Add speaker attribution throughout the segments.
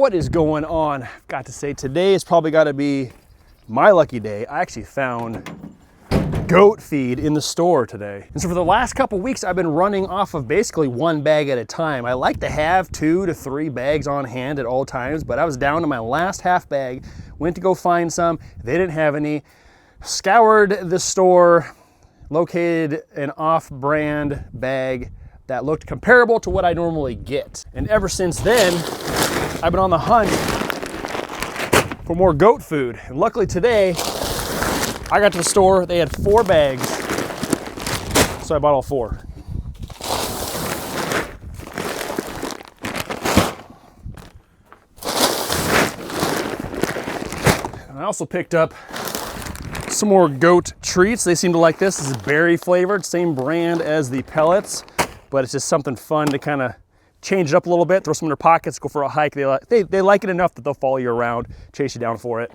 Speaker 1: What is going on? I've got to say, today is probably got to be my lucky day. I actually found goat feed in the store today. And so for the last couple weeks, I've been running off of basically one bag at a time. I like to have 2 to 3 bags on hand at all times, but I was down to my last half bag, went to go find some. They didn't have any. Scoured the store, located an off-brand bag that looked comparable to what I normally get. And ever since then, I've been on the hunt for more goat food. And luckily today, I got to the store, they had 4 bags, so I bought all 4. And I also picked up some more goat treats. They seem to like this. This is berry flavored, same brand as the pellets, but it's just something fun to kind of change it up a little bit, throw some in their pockets, go for a hike. They like it enough that they'll follow you around, chase you down for it.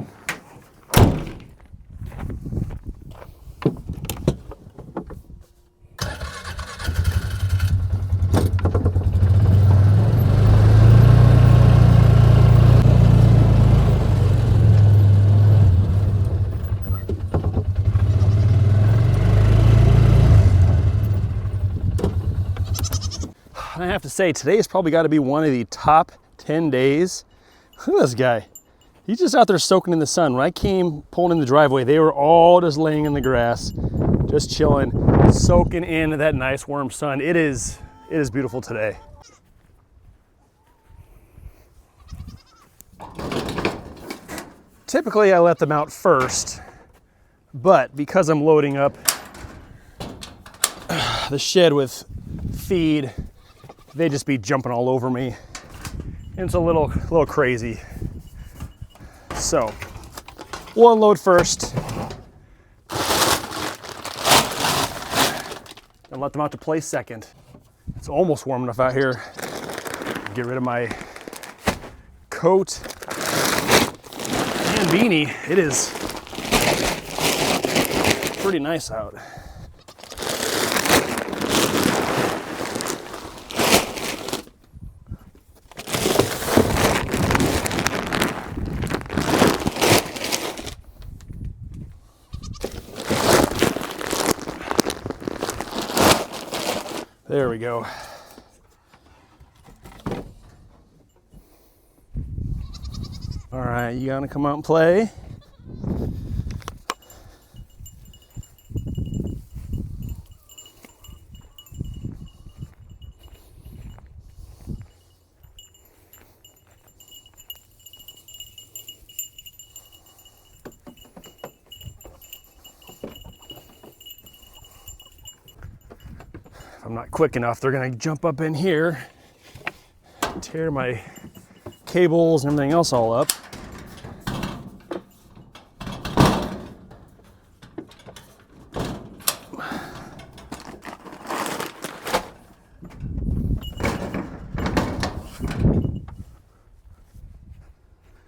Speaker 1: I have to say, today's probably got to be one of the top 10 days. Look at this guy. He's just out there soaking in the sun. When I came pulling in the driveway, they were all just laying in the grass, just chilling, soaking in that nice warm sun. It is beautiful today. Typically, I let them out first, but because I'm loading up the shed with feed, they just be jumping all over me. And it's a little crazy. So we'll unload first and let them out to play second. It's almost warm enough out here. Get rid of my coat and beanie. It is pretty nice out. There we go. All right, you gonna come out and play? If I'm not quick enough, they're gonna jump up in here, tear my cables and everything else all up.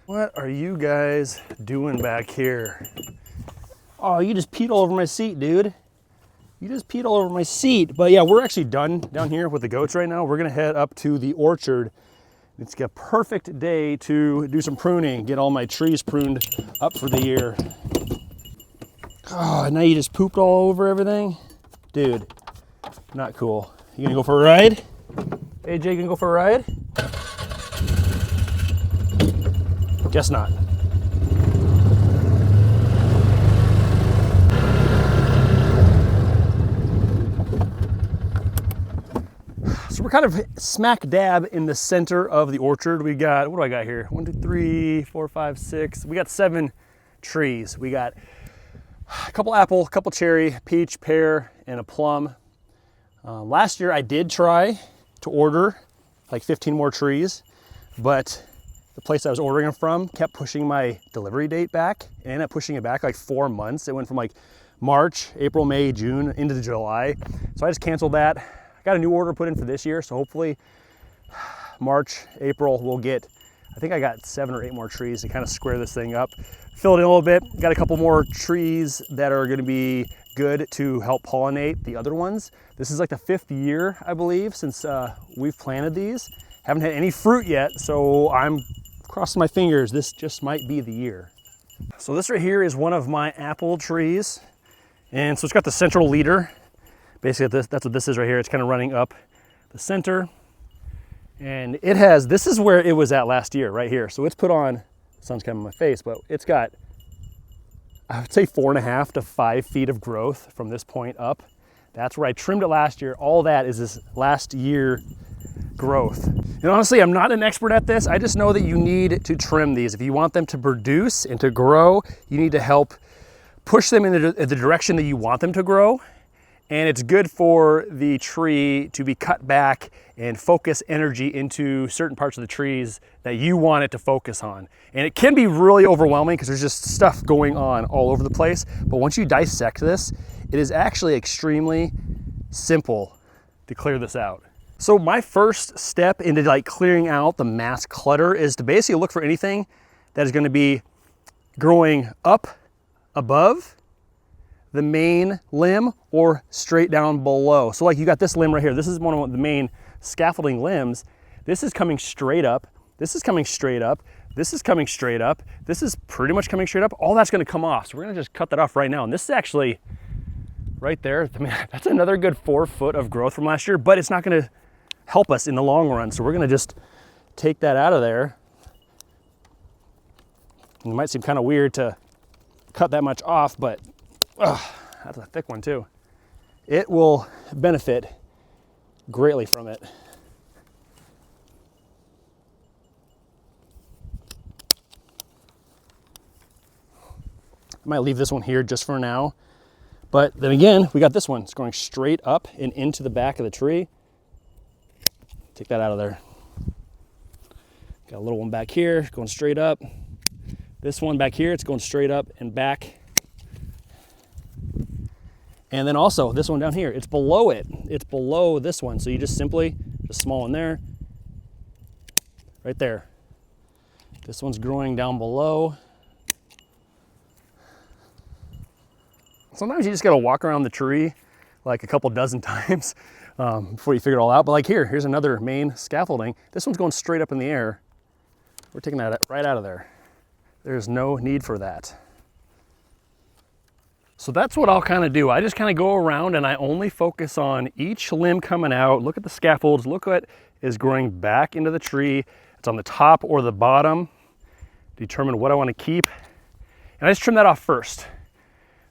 Speaker 1: What are you guys doing back here? Oh, you just peed all over my seat, dude. You just peed all over my seat. But yeah, we're actually done down here with the goats right now. We're gonna head up to the orchard. It's a perfect day to do some pruning, get all my trees pruned up for the year. Oh, now you just pooped all over everything? Dude, not cool. You gonna go for a ride? AJ, gonna go for a ride? Guess not. So we're kind of smack dab in the center of the orchard. We got, what do I got here? 1, 2, 3, 4, 5, 6. We got 7 trees. We got a couple apple, a couple cherry, peach, pear, and a plum. Last year I did try to order like 15 more trees, but the place I was ordering them from kept pushing my delivery date back, and ended up pushing it back like 4 months. It went from like March, April, May, June into July. So I just canceled that. I got a new order put in for this year, so hopefully March, April we'll get, I think I got 7 or 8 more trees to kind of square this thing up. Fill it in a little bit. Got a couple more trees that are gonna be good to help pollinate the other ones. This is like the 5th year, I believe, since we've planted these. Haven't had any fruit yet, so I'm crossing my fingers, this just might be the year. So this right here is one of my apple trees. And so it's got the central leader. Basically that's what this is right here. It's kind of running up the center. And it has, this is where it was at last year, right here. So it's put on, the sun's coming in my face, but it's got, I would say 4.5 to 5 feet of growth from this point up. That's where I trimmed it last year. All that is this last year growth. And honestly, I'm not an expert at this. I just know that you need to trim these. If you want them to produce and to grow, you need to help push them in the direction that you want them to grow. And it's good for the tree to be cut back and focus energy into certain parts of the trees that you want it to focus on. And it can be really overwhelming because there's just stuff going on all over the place. But once you dissect this, it is actually extremely simple to clear this out. So my first step into like clearing out the mass clutter is to basically look for anything that is going to be growing up above the main limb or straight down below. So like you got this limb right here. This is one of the main scaffolding limbs. This is coming straight up. This is coming straight up. This is coming straight up. This is pretty much coming straight up. All that's going to come off. So we're going to just cut that off right now. And this is actually right there. I mean, that's another good 4 foot of growth from last year, but it's not going to help us in the long run. So we're going to just take that out of there. It might seem kind of weird to cut that much off, but that's a thick one too. It will benefit greatly from it. I might leave this one here just for now. But then again, we got this one. It's going straight up and into the back of the tree. Take that out of there. Got a little one back here going straight up. This one back here, it's going straight up and back. And then also this one down here, it's below it. It's below this one. So you just simply, just small one there, right there. This one's growing down below. Sometimes you just gotta walk around the tree like a couple dozen times before you figure it all out. But like here's another main scaffolding. This one's going straight up in the air. We're taking that right out of there. There's no need for that. So that's what I'll kind of do. I just kind of go around and I only focus on each limb coming out, look at the scaffolds, look what is growing back into the tree. It's on the top or the bottom. Determine what I want to keep. And I just trim that off first.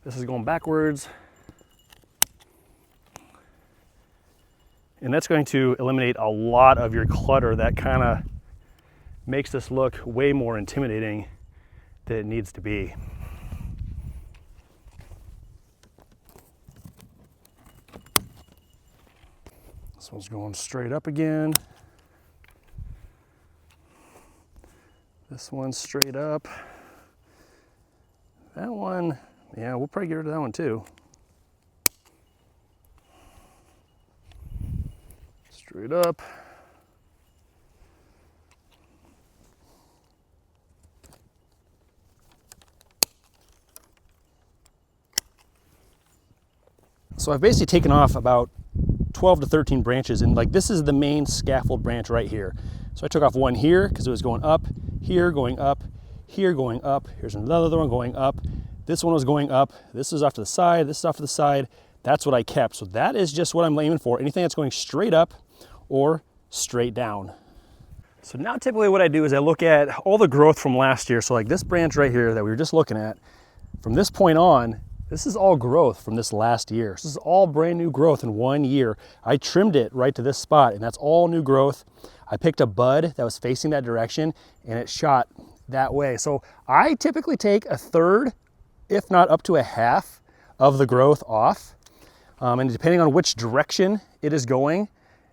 Speaker 1: This is going backwards. And that's going to eliminate a lot of your clutter that kind of makes this look way more intimidating than it needs to be. This one's going straight up again. This one's straight up. That one, yeah, we'll probably get rid of that one too. Straight up. So I've basically taken off about 12 to 13 branches, and like this is the main scaffold branch right here. So I took off one here because it was going up, here going up, here going up. Here's another one going up. This one was going up. This is off to the side. This is off to the side. That's what I kept. So that is just what I'm aiming for. Anything that's going straight up or straight down. So now typically what I do is I look at all the growth from last year. So like this branch right here that we were just looking at, from this point on, this is all growth from this last year. This is all brand new growth in 1 year. I trimmed it right to this spot, and that's all new growth. I picked a bud that was facing that direction, and it shot that way. So I typically take a third, if not up to a half, of the growth off. And depending on which direction it is going,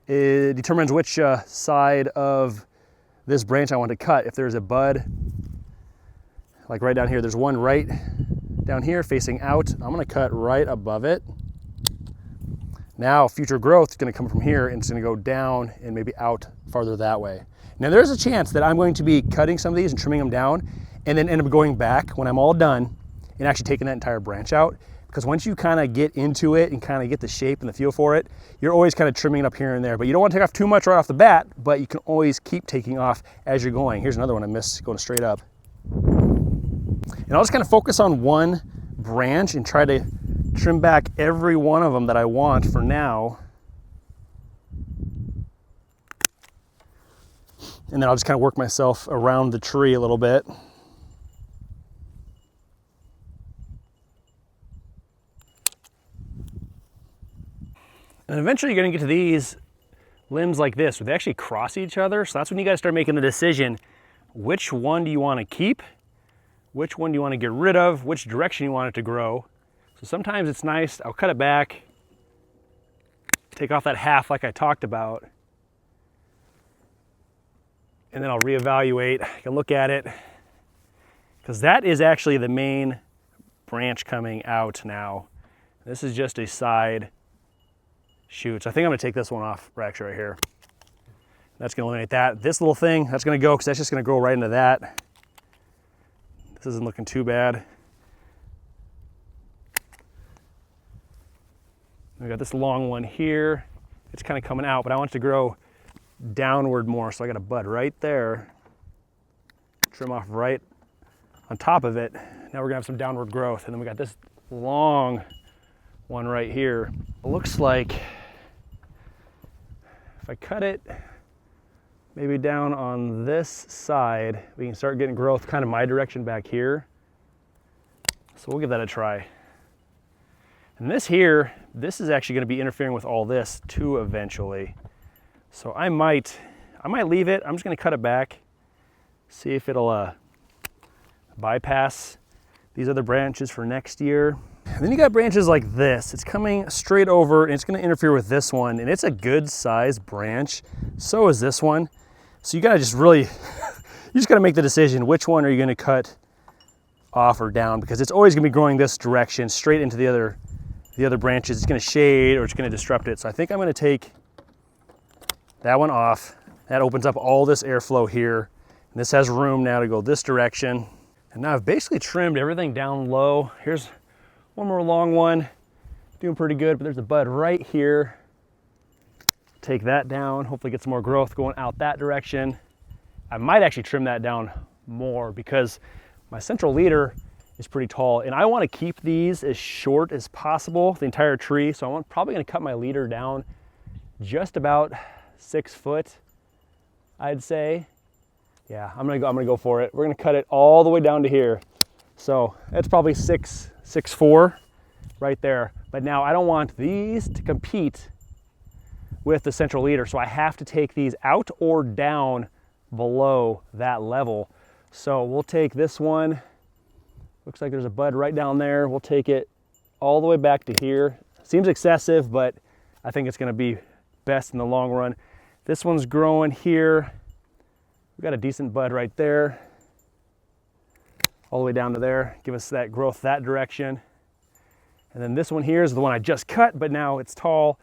Speaker 1: it determines which side of this branch I want to cut. If there's a bud, like right down here, there's one right down here facing out. I'm gonna cut right above it. Now future growth is gonna come from here and it's gonna go down and maybe out farther that way. Now there's a chance that I'm going to be cutting some of these and trimming them down and then end up going back when I'm all done and actually taking that entire branch out. because once you kind of get into it and kind of get the shape and the feel for it, you're always kind of trimming it up here and there. But you don't want to take off too much right off the bat, but you can always keep taking off as you're going. Here's another one I missed going straight up. And I'll just kind of focus on one branch and try to trim back every one of them that I want for now. And then I'll just kind of work myself around the tree a little bit. And eventually you're gonna get to these limbs like this, where they actually cross each other. So that's when you gotta start making the decision, which one do you wanna keep? Which one do you wanna get rid of? Which direction you want it to grow? So sometimes it's nice, I'll cut it back, take off that half like I talked about, and then I'll reevaluate. I can look at it, because that is actually the main branch coming out now. This is just a side shoot. So I think I'm gonna take this one off actually right here. That's gonna eliminate that. This little thing, that's gonna go, because that's just gonna grow right into that. This isn't looking too bad. We got this long one here. It's kind of coming out, but I want it to grow downward more. So I got a bud right there. Trim off right on top of it. Now we're gonna have some downward growth. And then we got this long one right here. It looks like if I cut it maybe down on this side, we can start getting growth kind of my direction back here. So we'll give that a try. And this here, this is actually gonna be interfering with all this too eventually. So I might leave it. I'm just gonna cut it back, see if it'll bypass these other branches for next year. And then you got branches like this. It's coming straight over and it's gonna interfere with this one, and it's a good size branch. So is this one. So you gotta just really, you just gotta make the decision, which one are you gonna cut off or down, because it's always gonna be growing this direction straight into the other branches. It's gonna shade or it's gonna disrupt it. So I think I'm gonna take that one off. That opens up all this airflow here. And this has room now to go this direction. And now I've basically trimmed everything down low. Here's one more long one, doing pretty good, but there's a bud right here. Take that down, hopefully get some more growth going out that direction. I might actually trim that down more because my central leader is pretty tall, and I want to keep these as short as possible, the entire tree. So I'm probably going to cut my leader down just about 6 foot, I'd say. Yeah, I'm gonna go for it. We're gonna cut it all the way down to here. So that's probably 6'4" right there. But now I don't want these to compete with the central leader, so I have to take these out or down below that level. So we'll take this one. Looks like there's a bud right down there. We'll take it all the way back to here. Seems excessive, but I think it's gonna be best in the long run. This one's growing here. We've got a decent bud right there, all the way down to there. Give us that growth that direction. And then this one here is the one I just cut, but now it's tall.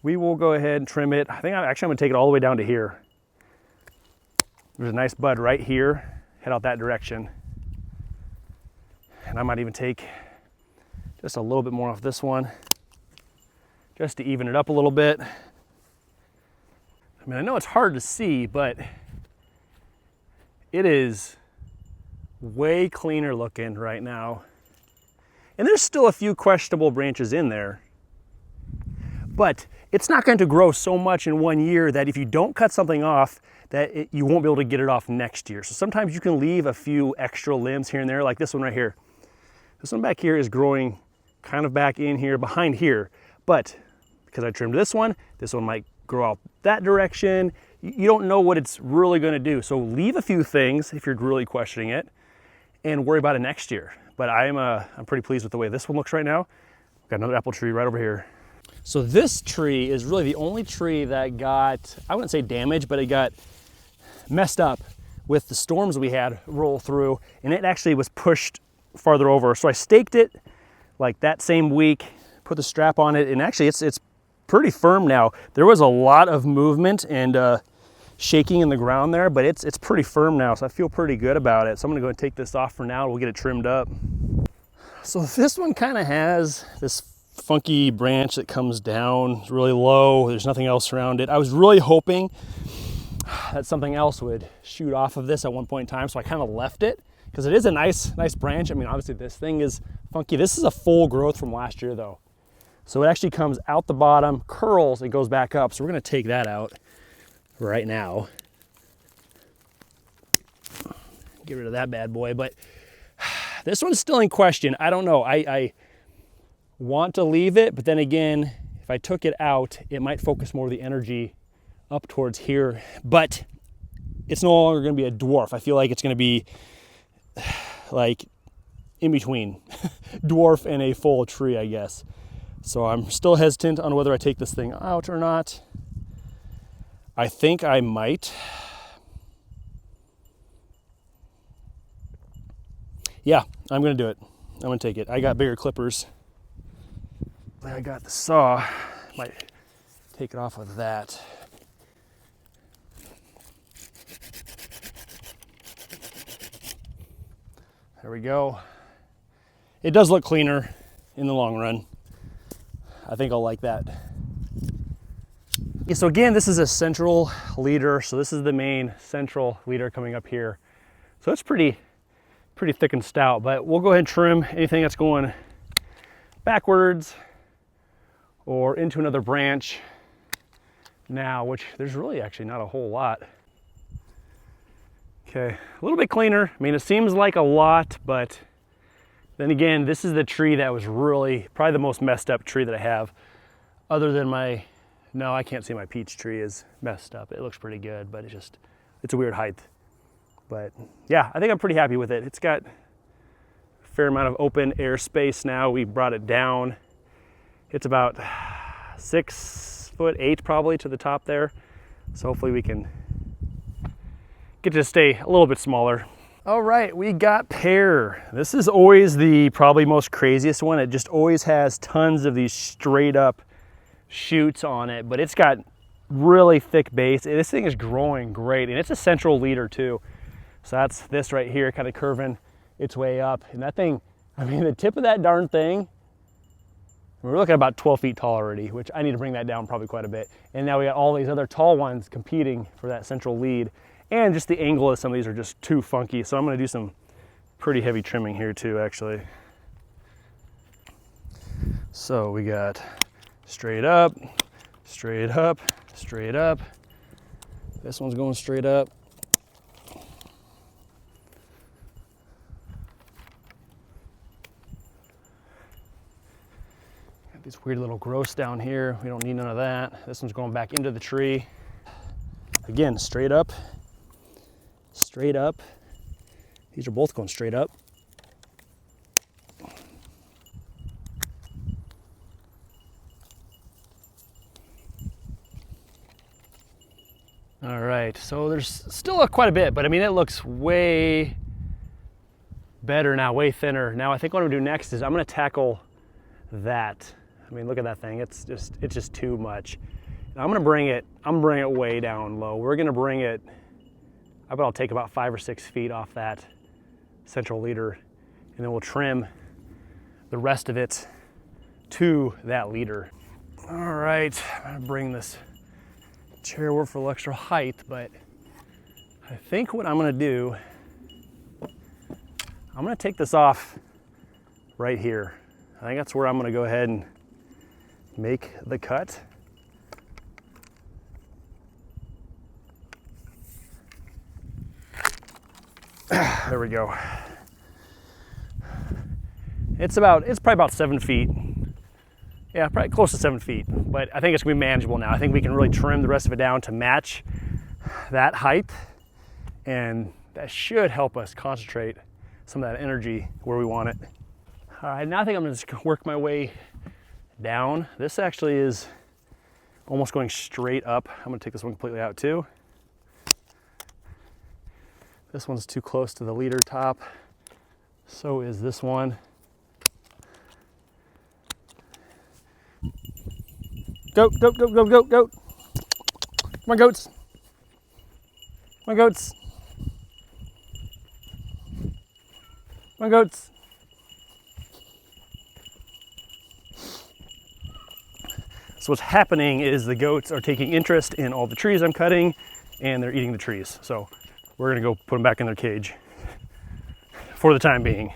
Speaker 1: We will go ahead and trim it. I'm gonna take it all the way down to here. There's a nice bud right here. Head out that direction. And I might even take just a little bit more off this one, just to even it up a little bit. I mean, I know it's hard to see, but it is way cleaner looking right now. And there's still a few questionable branches in there, but it's not going to grow so much in 1 year that if you don't cut something off, you won't be able to get it off next year. So sometimes you can leave a few extra limbs here and there, like this one right here. This one back here is growing kind of back in here, behind here. But because I trimmed this one might grow out that direction. You don't know what it's really gonna do. So leave a few things if you're really questioning it and worry about it next year. But I'm pretty pleased with the way this one looks right now. Got another apple tree right over here. So this tree is really the only tree that got, I wouldn't say damaged, but it got messed up with the storms we had roll through, and it actually was pushed farther over. So I staked it like that same week, put the strap on it, and actually it's pretty firm now. There was a lot of movement and shaking in the ground there, but it's pretty firm now, so I feel pretty good about it. So I'm gonna go and take this off for now. We'll get it trimmed up. So this one kind of has this funky branch that comes down. It's really low. There's nothing else around it. I was really hoping that something else would shoot off of this at one point in time, so I kind of left it because it is a nice branch. I mean, obviously this thing is funky. This is a full growth from last year though. So it actually comes out the bottom, curls, and goes back up. So we're gonna take that out right now. Get rid of that bad boy, but this one's still in question. I don't know. I want to leave it, but then again, if I took it out, it might focus more of the energy up towards here, but it's no longer going to be a dwarf. I feel like it's going to be like in between dwarf and a full tree, I guess. So I'm still hesitant on whether I take this thing out or not. I think I might. Yeah, I'm gonna do it. I'm gonna take it. I got bigger clippers. I got the saw. Might take it off with that. There we go. It does look cleaner in the long run. I think I'll like that. Yeah, so again, this is a central leader. So this is the main central leader coming up here. So it's pretty thick and stout, but we'll go ahead and trim anything that's going backwards or into another branch now, which there's really actually not a whole lot. Okay, a little bit cleaner. I mean, it seems like a lot, but then again, this is the tree that was really probably the most messed up tree that I have, other than my, no, I can't see my peach tree is messed up. It looks pretty good, but it's a weird height. But yeah, I think I'm pretty happy with it. It's got a fair amount of open air space now. We brought it down. It's about 6'8" probably to the top there. So hopefully we can get to stay a little bit smaller. All right, we got pear. This is always the probably most craziest one. It just always has tons of these straight up shoots on it, but it's got really thick base. This thing is growing great, and it's a central leader too. So that's this right here, kind of curving its way up. And that thing, I mean, the tip of that darn thing, we're looking at about 12 feet tall already, which I need to bring that down probably quite a bit. And now we got all these other tall ones competing for that central lead. And just the angle of some of these are just too funky. So I'm gonna do some pretty heavy trimming here too, actually. So we got straight up, straight up, straight up. This one's going straight up. Got these weird little growths down here. We don't need none of that. This one's going back into the tree. Again, straight up, straight up. These are both going straight up. All right, so there's still quite a bit, but I mean, it looks way better now, way thinner. Now I think what I'm gonna do next is I'm gonna tackle that. I mean, look at that thing. It's just too much. And I'm gonna bring it way down low. We're gonna bring it, I bet I'll take about 5 or 6 feet off that central leader, and then we'll trim the rest of it to that leader. All right, I'm gonna bring this chair over for a little extra height, but I think what I'm gonna do, I'm gonna take this off right here. I think that's where I'm gonna go ahead and make the cut. There we go. It's probably about 7 feet. Yeah, probably close to 7 feet, but I think it's gonna be manageable now. I think we can really trim the rest of it down to match that height, and that should help us concentrate some of that energy where we want it. All right, now I think I'm gonna just work my way down. This actually is almost going straight up. I'm gonna take this one completely out too. This one's too close to the leader top. So is this one. Goat, goat, goat, goat, goat, goat. Come on, goats. Come on, goats. Come on, goats. So what's happening is the goats are taking interest in all the trees I'm cutting, and they're eating the trees. So we're gonna go put them back in their cage for the time being.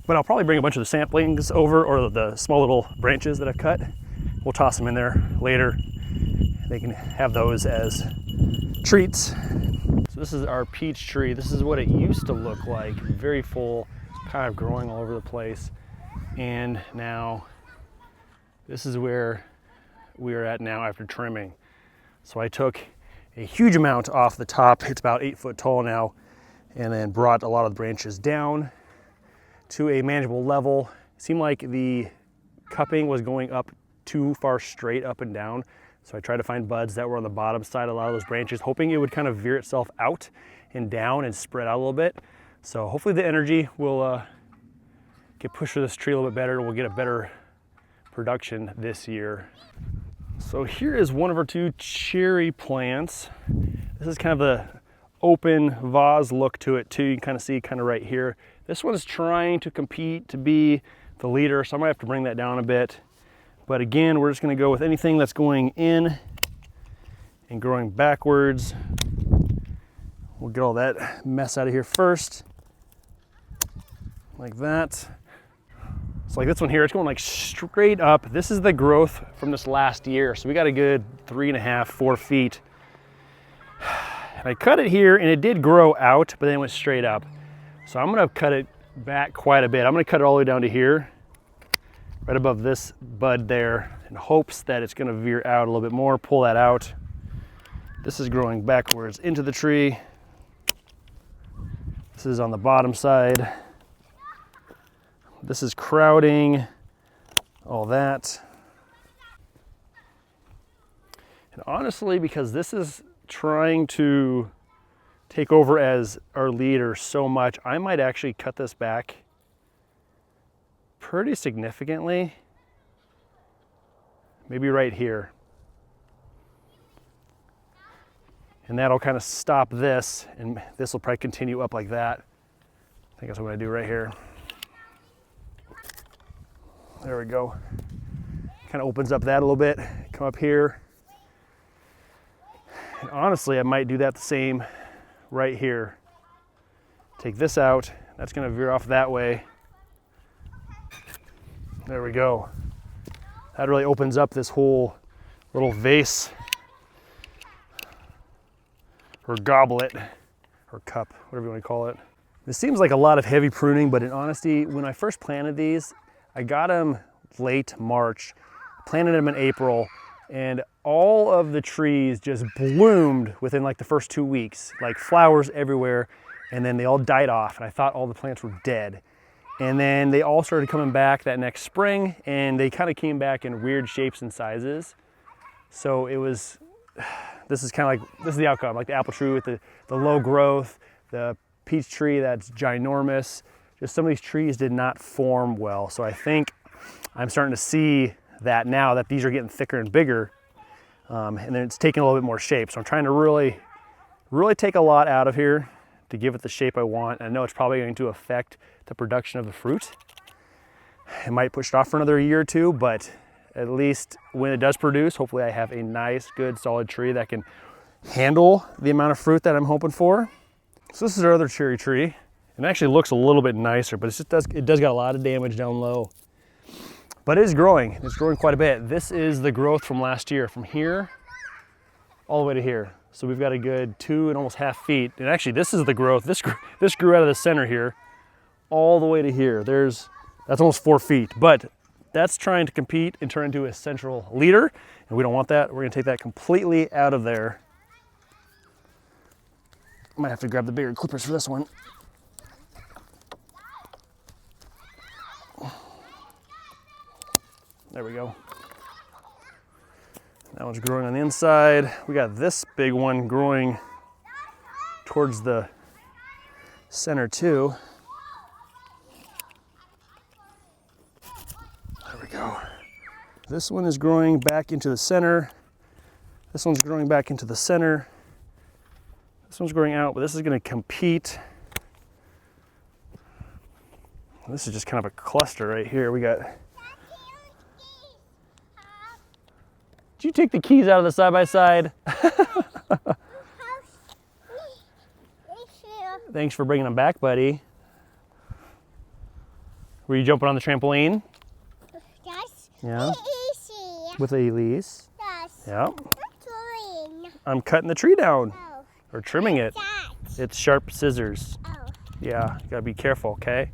Speaker 1: But I'll probably bring a bunch of the saplings over, or the small little branches that I've cut. We'll toss them in there later. They can have those as treats. So this is our peach tree. This is what it used to look like, very full, kind of growing all over the place. And now this is where we are at now after trimming. So I took a huge amount off the top. It's about 8 foot tall now, and then brought a lot of the branches down to a manageable level. It seemed like the cupping was going up too far straight up and down. So I tried to find buds that were on the bottom side of a lot of those branches, hoping it would kind of veer itself out and down and spread out a little bit. So hopefully the energy will get pushed for this tree a little bit better, and we'll get a better production this year. So here is one of our 2 cherry plants. This is kind of a open vase look to it too. You can kind of see kind of right here. This one is trying to compete to be the leader, so I might have to bring that down a bit. But again, we're just gonna go with anything that's going in and growing backwards. We'll get all that mess out of here first, like that. So like this one here, it's going like straight up. This is the growth from this last year. So we got a good 3.5, 4 feet. And I cut it here and it did grow out, but then it went straight up. So I'm gonna cut it back quite a bit. I'm gonna cut it all the way down to here, right above this bud there, in hopes that it's gonna veer out a little bit more, pull that out. This is growing backwards into the tree. This is on the bottom side. This is crowding, all that. And honestly, because this is trying to take over as our leader so much, I might actually cut this back pretty significantly. Maybe right here. And that'll kind of stop this, and this will probably continue up like that. I think that's what I'm gonna do right here. There we go. Kind of opens up that a little bit. Come up here. And honestly, I might do that the same right here. Take this out. That's gonna veer off that way. There we go. That really opens up this whole little vase or goblet or cup, whatever you want to call it. This seems like a lot of heavy pruning, but in honesty, when I first planted these, I got them late March, planted them in April, and all of the trees just bloomed within like the first 2 weeks, like flowers everywhere, and then they all died off, and I thought all the plants were dead. And then they all started coming back that next spring, and they kind of came back in weird shapes and sizes. So it was, this is kind of like, this is the outcome, like the apple tree with the low growth, the peach tree that's ginormous. Just some of these trees did not form well. So I think I'm starting to see that now that these are getting thicker and bigger, and then it's taking a little bit more shape. So I'm trying to really take a lot out of here to give it the shape I want. And I know it's probably going to affect the production of the fruit. It might push it off for another year or two, but at least when it does produce, hopefully I have a nice, good, solid tree that can handle the amount of fruit that I'm hoping for. So this is our other cherry tree. It actually looks a little bit nicer, but it does got a lot of damage down low. But it is growing. It's growing quite a bit. This is the growth from last year, from here all the way to here. So we've got a good 2 and almost half feet. And actually, this is the growth. This grew out of the center here, all the way to here. That's almost 4 feet. But that's trying to compete and turn into a central leader, and we don't want that. We're gonna take that completely out of there. Might have to grab the bigger clippers for this one. There we go. That one's growing on the inside. We got this big one growing towards the center too. There we go. This one is growing back into the center. This one's growing back into the center. This one's growing out, but this is going to compete. This is just kind of a cluster right here. We got Did you take the keys out of the side-by-side? Thanks for bringing them back, buddy. Were you jumping on the trampoline?
Speaker 2: Yes.
Speaker 1: Yeah.
Speaker 2: Easy.
Speaker 1: With Elise?
Speaker 2: Yes.
Speaker 1: Yeah.
Speaker 2: Doing.
Speaker 1: I'm cutting the tree down.
Speaker 2: Oh.
Speaker 1: Or trimming it.
Speaker 2: That.
Speaker 1: It's sharp scissors.
Speaker 2: Oh.
Speaker 1: Yeah, you gotta be careful, okay?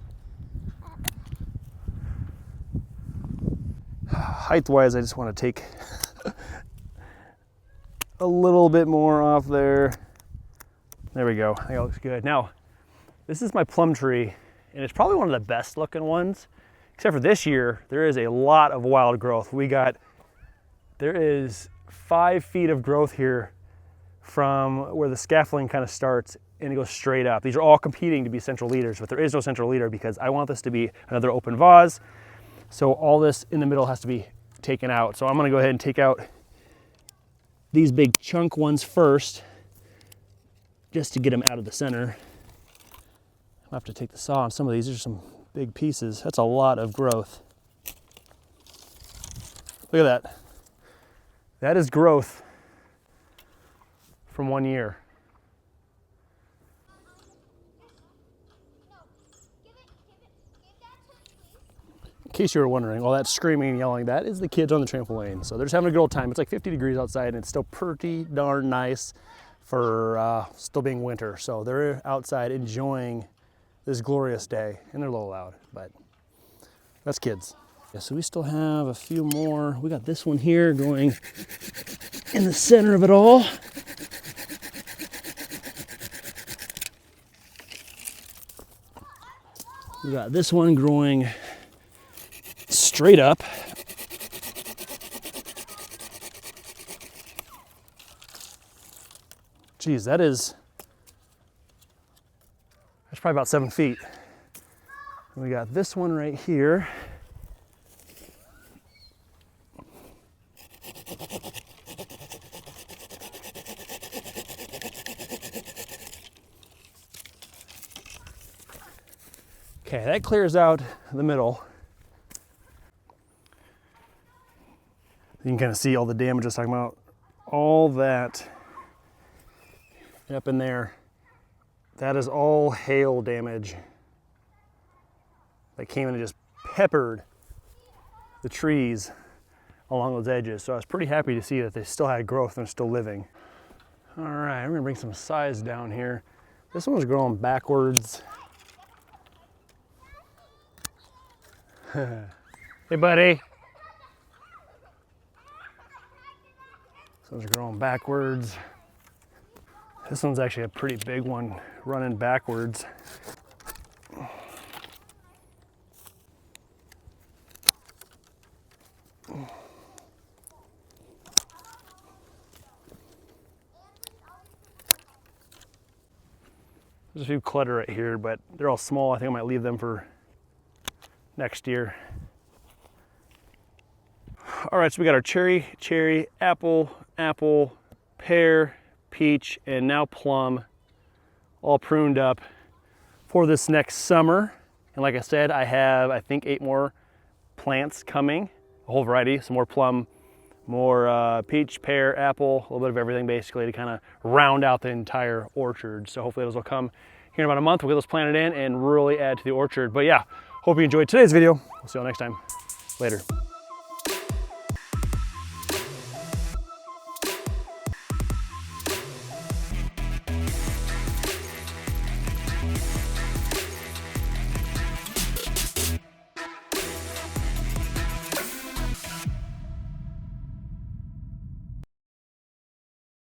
Speaker 1: Height-wise, I just want to take a little bit more off there. There we go. I think it looks good. Now, this is my plum tree, and it's probably one of the best looking ones. Except for this year, there is a lot of wild growth. There is 5 feet of growth here from where the scaffolding kind of starts, and it goes straight up. These are all competing to be central leaders, but there is no central leader because I want this to be another open vase. So all this in the middle has to be taken out. So I'm gonna go ahead and take out these big chunk ones first, just to get them out of the center. I'll have to take the saw on some of these. These are some big pieces. That's a lot of growth. Look at that. That is growth from 1 year. In case you were wondering, all that screaming and yelling, that is the kids on the trampoline. So they're just having a good old time. It's like 50 degrees outside and it's still pretty darn nice for still being winter. So they're outside enjoying this glorious day, and they're a little loud, but that's kids. Yeah, so we still have a few more. We got this one here going in the center of it all. We got this one growing straight up. Geez, that's probably about 7 feet. And we got this one right here. Okay, that clears out the middle. You can kind of see all the damage I was talking about. All that up in there, that is all hail damage that came in and just peppered the trees along those edges. So I was pretty happy to see that they still had growth and still living. All right, I'm gonna bring some size down here. This one's growing backwards. Hey, buddy. This one's growing backwards. This one's actually a pretty big one running backwards. There's a few clutter right here, but they're all small. I think I might leave them for next year. All right, so we got our cherry, apple, pear, peach, and now plum, all pruned up for this next summer. And like I said, I have, I think, 8 more plants coming, a whole variety, some more plum, more peach, pear, apple, a little bit of everything basically to kind of round out the entire orchard. So hopefully those will come here in about a month. We'll get those planted in and really add to the orchard. But yeah, hope you enjoyed today's video. We'll see you all next time. Later.